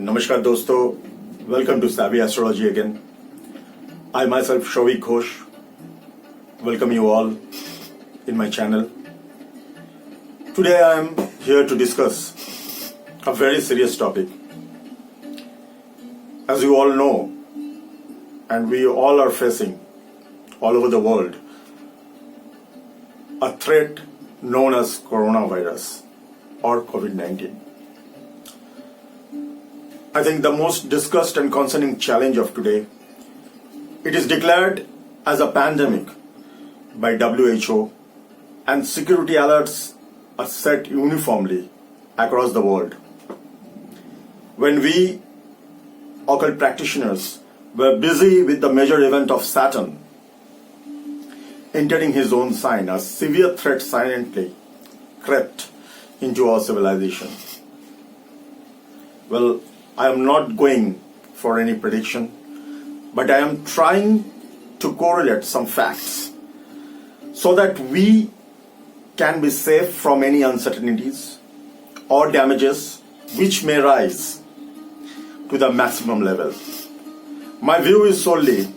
Namaskar dosto, welcome to Savvy Astrology again. I myself Shovik Ghosh welcome you all in my channel. Today I am here to discuss a very serious topic. As you all know, and we all are facing all over the world, a threat known as coronavirus or COVID-19. I think the most discussed and concerning challenge of today, it is declared as a pandemic by WHO and security alerts are set uniformly across the world. When we, occult practitioners, were busy with the major event of Saturn entering his own sign, a severe threat silently crept into our civilization. Well, I am not going for any prediction, but I am trying to correlate some facts so that we can be safe from any uncertainties or damages which may rise to the maximum level. My view is solely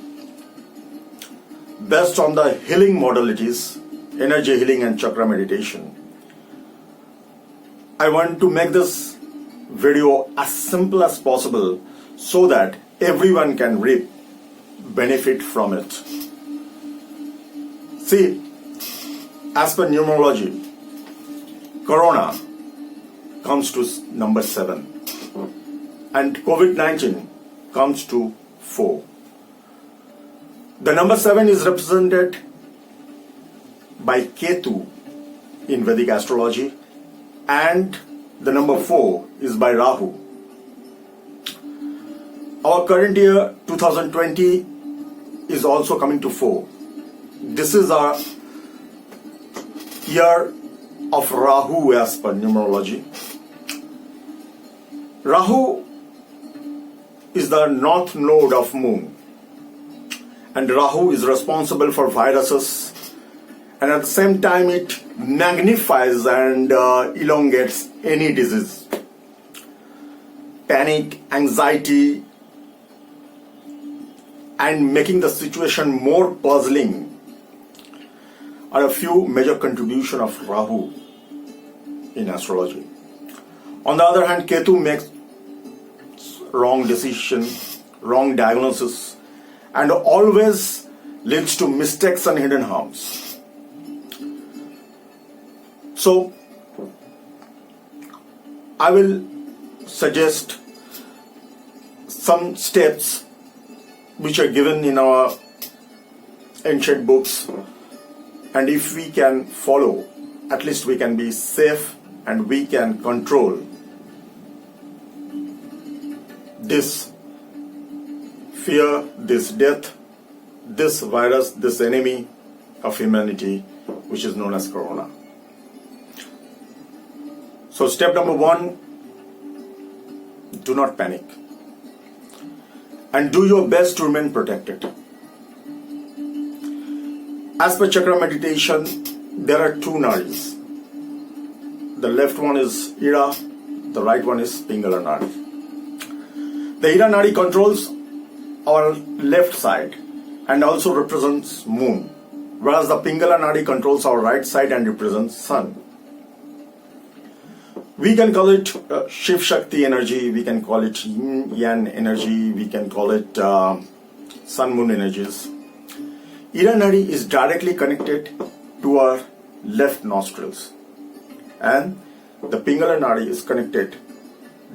based on the healing modalities, energy healing and chakra meditation. I want to make this video as simple as possible so that everyone can reap benefit from it. See, as per numerology, Corona comes to number 7 and COVID-19 comes to 4. The number 7 is represented by Ketu in Vedic astrology and the number 4 is by Rahu. Our current year 2020 is also coming to 4. This is our year of Rahu as per numerology. Rahu is the north node of moon and Rahu is responsible for viruses, and at the same time it magnifies and elongates any disease. Panic, anxiety, and making the situation more puzzling are a few major contributions of Rahu in astrology. On the other hand, Ketu makes wrong decision, wrong diagnosis, and always leads to mistakes and hidden harms. So, I will suggest some steps which are given in our ancient books, and if we can follow, at least we can be safe and we can control this fear, this death, this virus, this enemy of humanity, which is known as Corona. So step number 1, do not panic and do your best to remain protected. As per chakra meditation, there are 2 nadis. The left one is Ida, the right one is Pingala Nadi. The Ida Nadi controls our left side and also represents moon, whereas the Pingala Nadi controls our right side and represents sun. We can call it Shiv Shakti energy, we can call it Yin Yang energy, we can call it Sun Moon energies. Ida Nadi is directly connected to our left nostrils and the Pingala Nadi is connected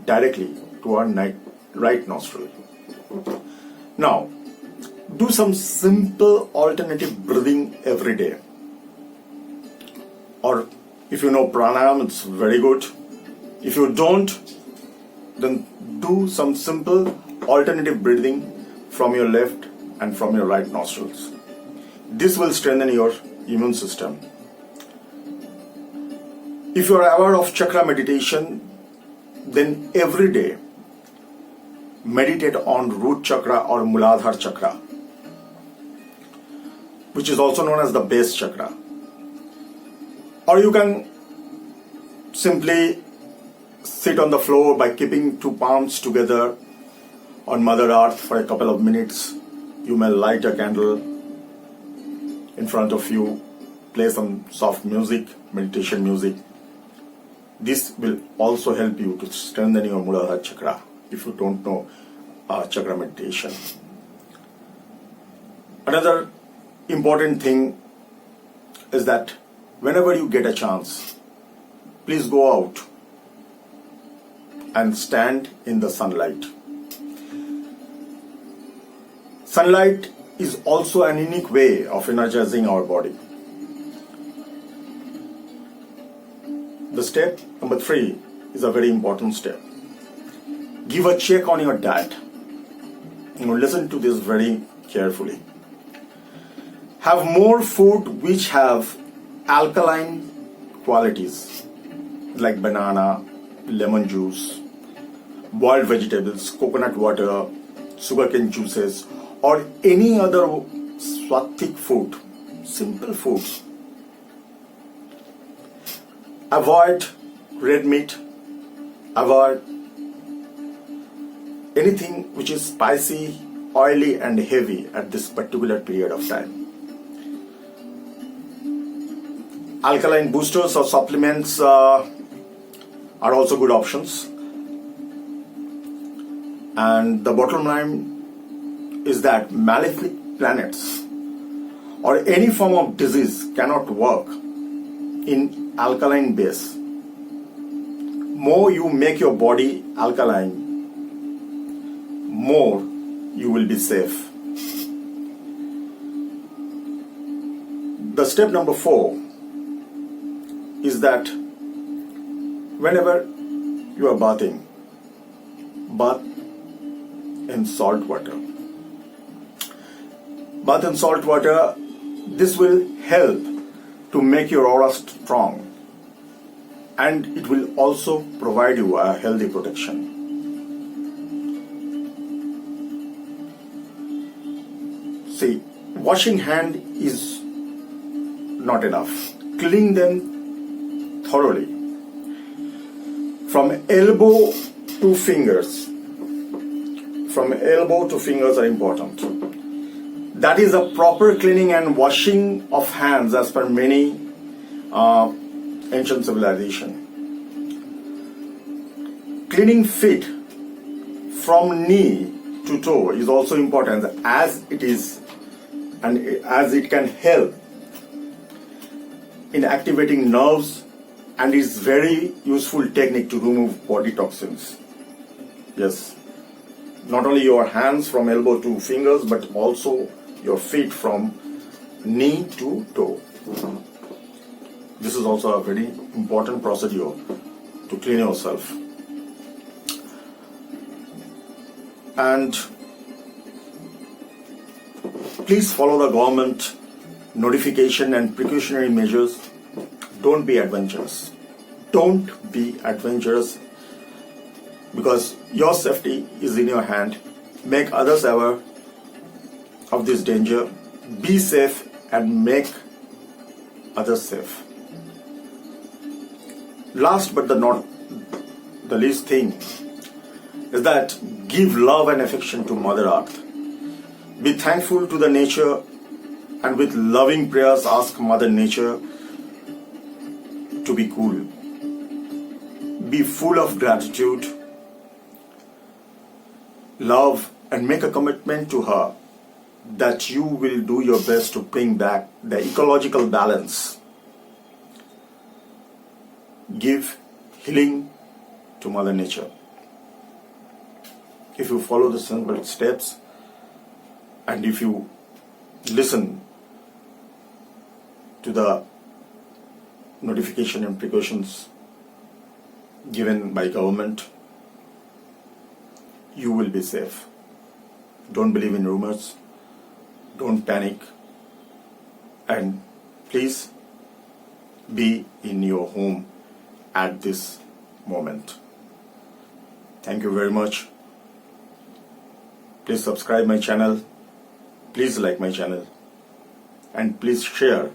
directly to our right nostril. Now, do some simple alternative breathing every day. Or if you know pranayama, it's very good. If you don't, then do some simple alternative breathing from your left and from your right nostrils. This will strengthen your immune system. If you are aware of chakra meditation, then every day meditate on root chakra or Muladhara chakra, which is also known as the base chakra. Or you can simply sit on the floor by keeping 2 palms together on Mother Earth for a couple of minutes. You may light a candle in front of you, play some soft music, meditation music. This will also help you to strengthen your Muladhara chakra if you don't know chakra meditation. Another important thing is that whenever you get a chance, please go out and stand in the sunlight. Sunlight is also an unique way of energizing our body. The step number 3 is a very important step. Give a check on your diet. Listen to this very carefully. Have more food which have alkaline qualities like banana, lemon juice, boiled vegetables, coconut water, sugarcane juices, or any other swatic food, simple foods. Avoid red meat, avoid anything which is spicy, oily and heavy at this particular period of time. Alkaline boosters or supplements are also good options. And the bottom line is that malefic planets or any form of disease cannot work in alkaline base. More you make your body alkaline, more you will be safe. The step number 4 is that whenever you are bathing, bath in salt water. Bath in salt water, this will help to make your aura strong, and it will also provide you a healthy protection. See, washing hand is not enough. Clean them thoroughly. From elbow to fingers. From elbow to fingers are important. That is a proper cleaning and washing of hands as per many ancient civilization. Cleaning feet from knee to toe is also important, as it is and as it can help in activating nerves and is very useful technique to remove body toxins. Yes, not only your hands from elbow to fingers, but also your feet from knee to toe. This is also a very important procedure to clean yourself. And please follow the government notification and precautionary measures. Don't be adventurous. Don't be adventurous, because your safety is in your hand. Make others aware of this danger. Be safe and make others safe. Last but not the least thing is that give love and affection to Mother Earth. Be thankful to the nature, and with loving prayers ask Mother Nature to be cool. Be full of gratitude, love, and make a commitment to her that you will do your best to bring back the ecological balance. Give healing to Mother Nature. If you follow the simple steps and if you listen to the notification and precautions given by government, you will be safe. Don't believe in rumors. Don't panic. And please be in your home at this moment. Thank you very much. Please subscribe my channel. Please like my channel. And please share